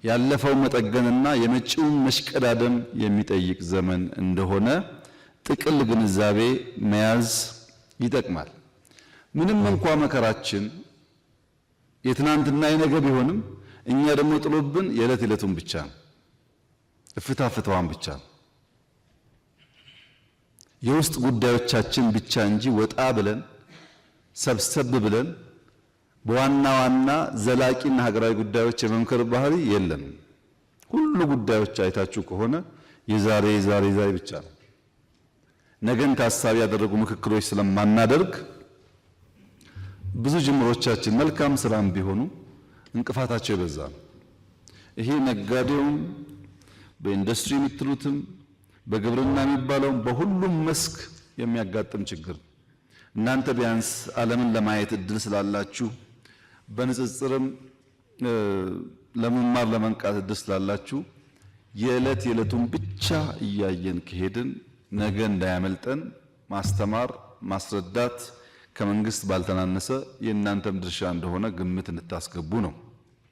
ያለፈው መጠገንና የመጪውን መሽቀዳደም የሚጠይቅ ዘመን እንደሆነ ጥቅል ግንዛቤ መያዝ ይጠቅማል። ምንም እንኳን መከራችን የትናንትና የነገ ቢሆንም እኛ ደግሞ ጥሎብን የዕለት ዕለቱን ብቻ ነው፣ እፍታፍታዋን ብቻ ነው፣ የውስጥ ጉዳዮቻችን ብቻ እንጂ ወጣ ብለን ሰብሰብ ብለን በዋና ዋና ዘላቂና ሀገራዊ ጉዳዮች የመምከር ባህሪ የለም። ሁሉ ጉዳዮች አይታችሁ ከሆነ የዛሬ ብቻ ነው። ነገን ታሳቢ ያደረጉ ምክክሮች ስለማናደርግ ብዙ ጅምሮቻችን መልካም ስራም ቢሆኑ እንቅፋታቸው የበዛ ነው። ይሄ ነጋዴውም በኢንዱስትሪ የምትሉትም በግብርና የሚባለው በሁሉም መስክ የሚያጋጥም ችግር ነው። እናንተ ቢያንስ ዓለምን ለማየት እድል ስላላችሁ በንጽጽርም ለመማር ለመንቃት እድል ስላላችሁ የዕለቱን ብቻ እያየን ከሄድን ነገ እንዳያመልጠን ማስተማር ማስረዳት ከመንግስት ባልተናነሰ የእናንተም ድርሻ እንደሆነ ግምት እንድታስገቡ ነው።